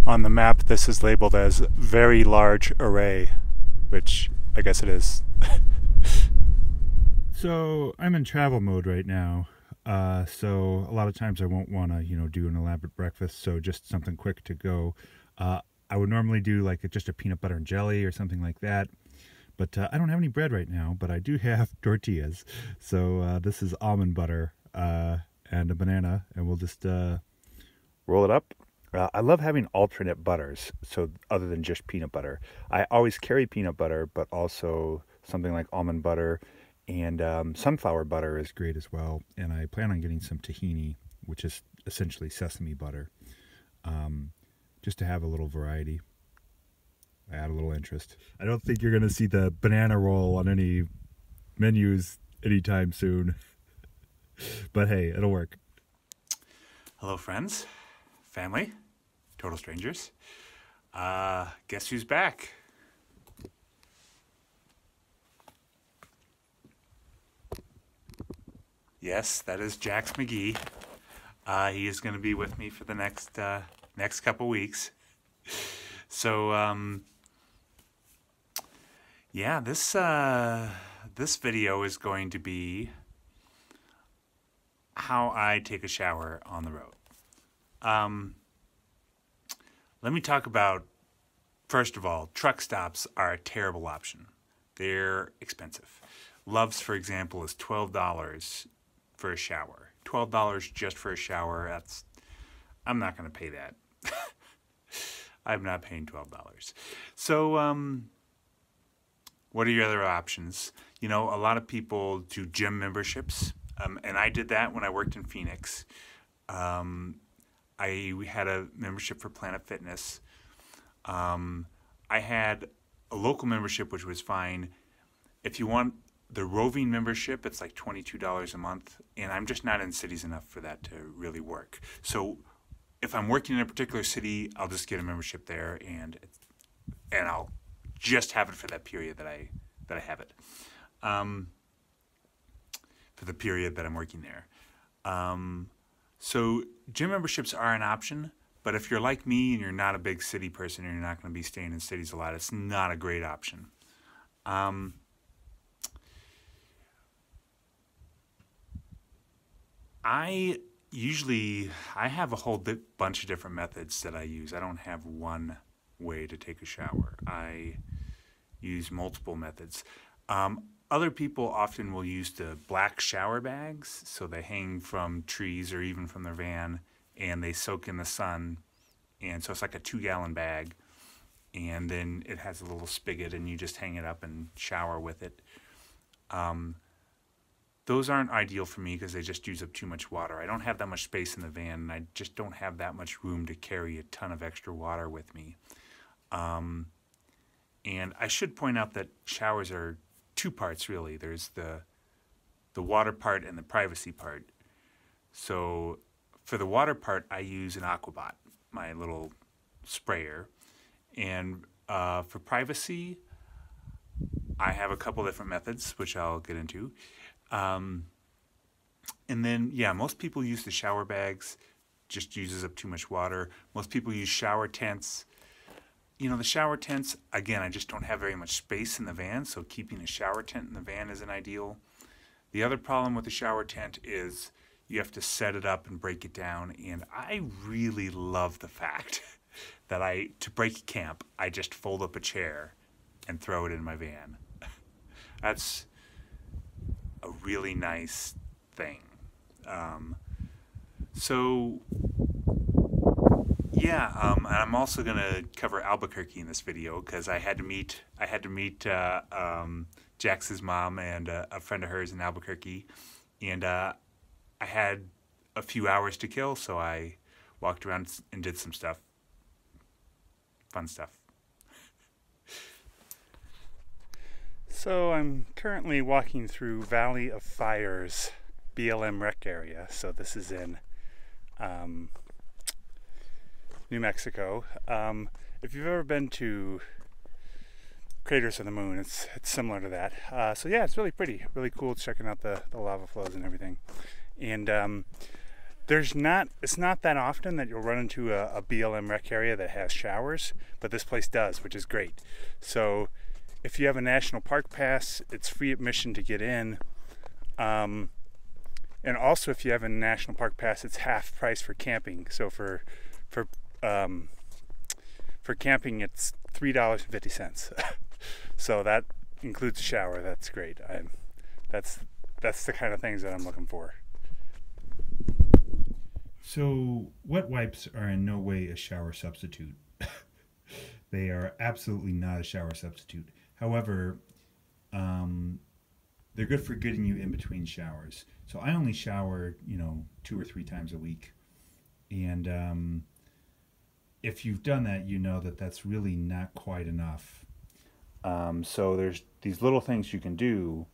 On the map, this is labeled as very large array, which I guess it is. So I'm in travel mode right now. So a lot of times I won't want to, do an elaborate breakfast. So just something quick to go. I would normally do like just a peanut butter and jelly or something like that. But I don't have any bread right now, but I do have tortillas. So this is almond butter and a banana, and we'll just roll it up. I love having alternate butters, so other than just peanut butter. I always carry peanut butter, but also something like almond butter, and sunflower butter is great as well. And I plan on getting some tahini, which is essentially sesame butter, just to have a little variety. Add a little interest. I don't think you're going to see the banana roll on any menus anytime soon, but hey, it'll work. Hello, friends, family. Total strangers. Guess who's back? Yes, that is Jax McGee. He is going to be with me for the next couple weeks. So, yeah, this video is going to be how I take a shower on the road. Let me talk about, first of all, truck stops are a terrible option. They're expensive. Love's, for example, is $12 for a shower. $12 just for a shower, I'm not going to pay that. I'm not paying $12. So, what are your other options? A lot of people do gym memberships, and I did that when I worked in Phoenix. We had a membership for Planet Fitness. I had a local membership, which was fine. If you want the roving membership, it's like $22 a month, and I'm just not in cities enough for that to really work. So if I'm working in a particular city, I'll just get a membership there, and I'll just have it for that period that I have it, for the period that I'm working there. So gym memberships are an option, but if you're like me and you're not a big city person and you're not going to be staying in cities a lot, it's not a great option. I have a whole bunch of different methods that I use. I don't have one way to take a shower. I use multiple methods. Other people often will use the black shower bags, so they hang from trees or even from their van, and they soak in the sun, and so it's like a 2-gallon bag, and then it has a little spigot, and you just hang it up and shower with it. Those aren't ideal for me because they just use up too much water. I don't have that much space in the van, and I just don't have that much room to carry a ton of extra water with me. And I should point out that showers are two parts, really. There's the water part and the privacy part. So for the water part, I use an Aquabot, my little sprayer. And for privacy, I have a couple different methods, which I'll get into. And then, yeah, most people use the shower bags, just uses up too much water. Most people use shower tents. The shower tents, again, I just don't have very much space in the van, so keeping a shower tent in the van isn't ideal. The other problem with the shower tent is you have to set it up and break it down, and I really love the fact that to break camp, I just fold up a chair and throw it in my van. That's a really nice thing. And I'm also going to cover Albuquerque in this video because I had to meet Jax's mom and a friend of hers in Albuquerque, and I had a few hours to kill, so I walked around and did some stuff, fun stuff. So I'm currently walking through Valley of Fires BLM rec area. So this is in New Mexico. If you've ever been to Craters of the Moon, it's similar to that. So yeah, it's really pretty, really cool checking out the lava flows and everything. And it's not that often that you'll run into a BLM rec area that has showers, but this place does, which is great. So if you have a national park pass, it's free admission to get in. And also if you have a national park pass, it's half price for camping. So for camping, it's $3.50. So that includes a shower. That's great. That's the kind of things that I'm looking for. So wet wipes are in no way a shower substitute. They are absolutely not a shower substitute. However, they're good for getting you in between showers. So I only shower, 2 or 3 times a week. And if you've done that, you know that that's really not quite enough. So there's these little things you can do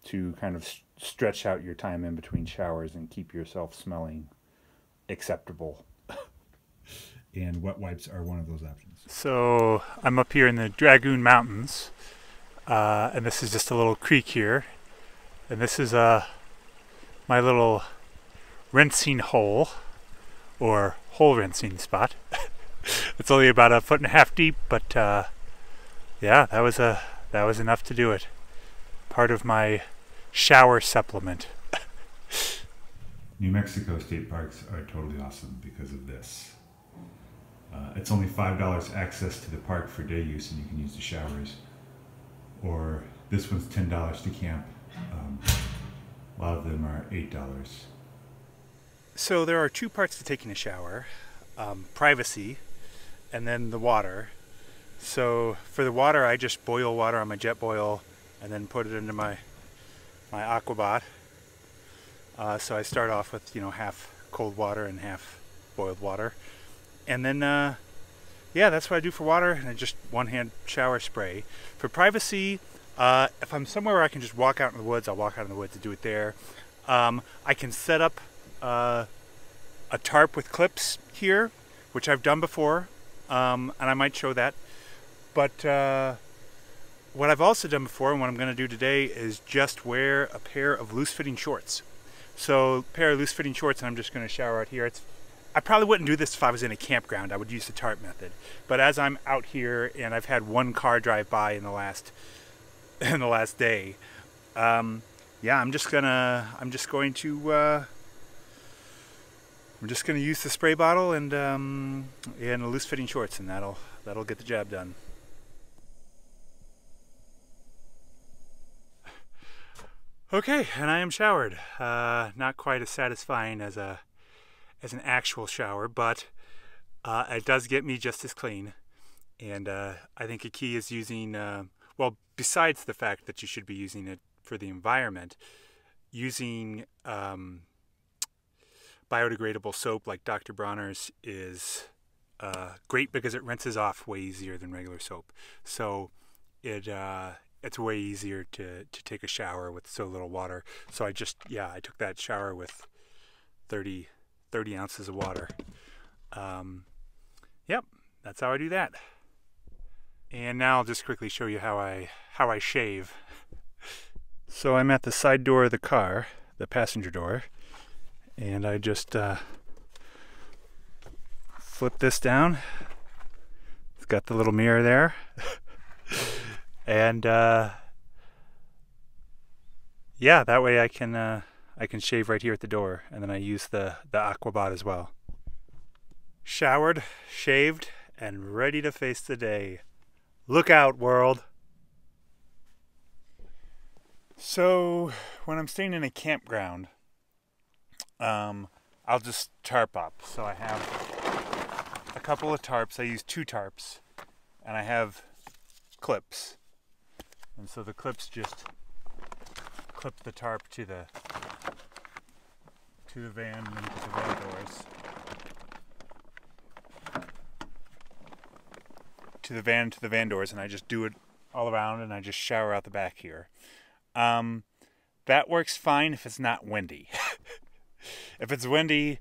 to kind of stretch out your time in between showers and keep yourself smelling acceptable. And wet wipes are one of those options. So I'm up here in the Dragoon Mountains, and this is just a little creek here, and this is my little rinsing hole, or hole rinsing spot. It's only about 1.5 feet deep, but yeah, that was enough to do it. Part of my shower supplement. New Mexico state parks are totally awesome because of this. It's only $5 access to the park for day use, and you can use the showers. Or this one's $10 to camp. A lot of them are $8. So there are 2 parts to taking a shower: privacy, and then the water. So for the water, I just boil water on my jet boil, and then put it into my aquabot. So I start off with half cold water and half boiled water, and then yeah, that's what I do for water. And I just one-hand shower spray. For privacy, if I'm somewhere where I can just walk out in the woods, I'll walk out in the woods and do it there. I can set up a tarp with clips here, which I've done before, and I might show that. But what I've also done before, and what I'm going to do today, is just wear a pair of loose-fitting shorts. So a pair of loose-fitting shorts, and I'm just going to shower out here. I probably wouldn't do this if I was in a campground. I would use the tarp method. But as I'm out here, and I've had 1 car drive by in the last day, yeah, I'm just gonna use the spray bottle and the loose-fitting shorts, and that'll get the job done. Okay, and I am showered. Not quite as satisfying as an actual shower, but it does get me just as clean. And I think a key is using, well, besides the fact that you should be using it for the environment, using biodegradable soap like Dr. Bronner's is great because it rinses off way easier than regular soap. So it's way easier to take a shower with so little water. So I took that shower with 30 ounces of water. Yep, that's how I do that. And now I'll just quickly show you how I shave. So I'm at the side door of the car, the passenger door, and I just flip this down. It's got the little mirror there. And yeah, that way I can shave right here at the door, and then I use the aquabot as well. Showered, shaved, and ready to face the day. Look out, world. So when I'm staying in a campground, I'll just tarp up. So I have a couple of tarps. I use 2 tarps, and I have clips. And so the clips just clip the tarp to the van and to the van doors. To the van doors, and I just do it all around, and I just shower out the back here. That works fine if it's not windy. If it's windy,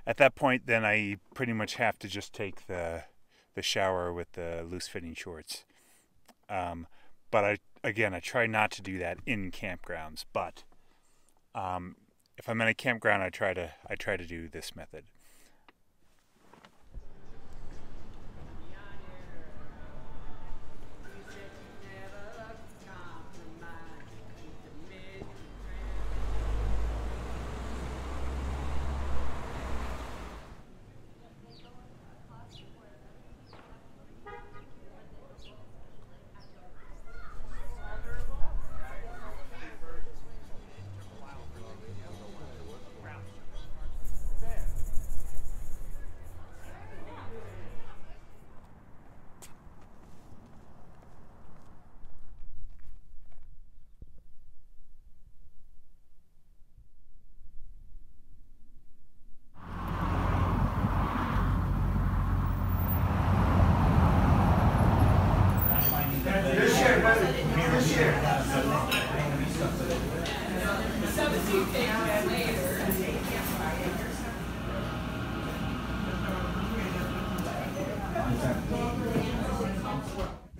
at that point, then I pretty much have to just take the shower with the loose-fitting shorts. But I try not to do that in campgrounds. But if I'm in a campground, I try to do this method.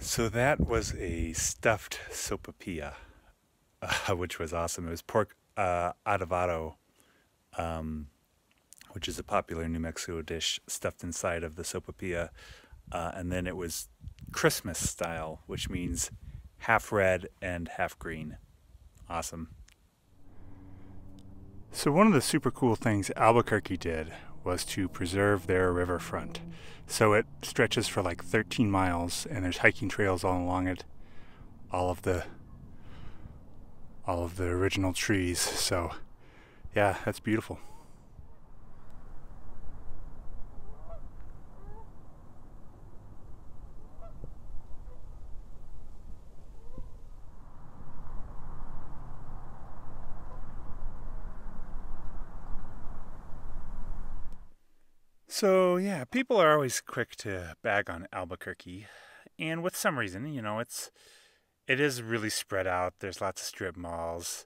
So that was a stuffed sopapilla, which was awesome. It was pork adobado, which is a popular New Mexico dish, stuffed inside of the sopapilla. And then it was Christmas style, which means half red and half green. Awesome. So one of the super cool things Albuquerque did was to preserve their riverfront. So it stretches for like 13 miles, and there's hiking trails all along it. All of the original trees. So yeah, that's beautiful. So yeah, people are always quick to bag on Albuquerque, and with some reason, it is really spread out. There's lots of strip malls,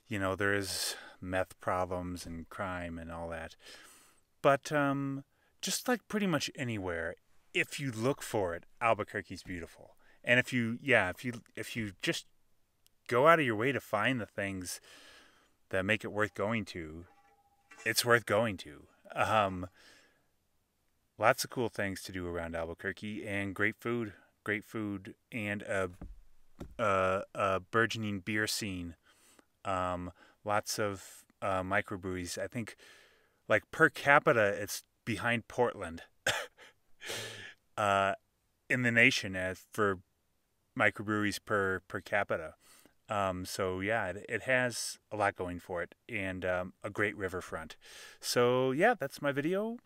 there is meth problems and crime and all that. But just like pretty much anywhere, if you look for it, Albuquerque's beautiful. And if you just go out of your way to find the things that make it worth going to, it's worth going to. Lots of cool things to do around Albuquerque, and great food, and a burgeoning beer scene. Lots of microbreweries. I think, like per capita, it's behind Portland in the nation as for microbreweries per capita. So yeah, it has a lot going for it, and a great riverfront. So yeah, that's my video.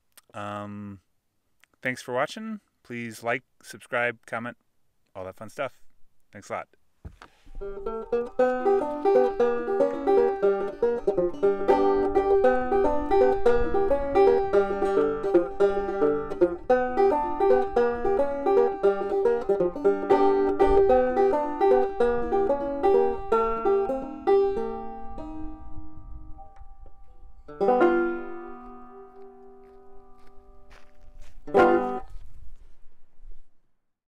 Thanks for watching. Please like, subscribe, comment, all that fun stuff. Thanks a lot.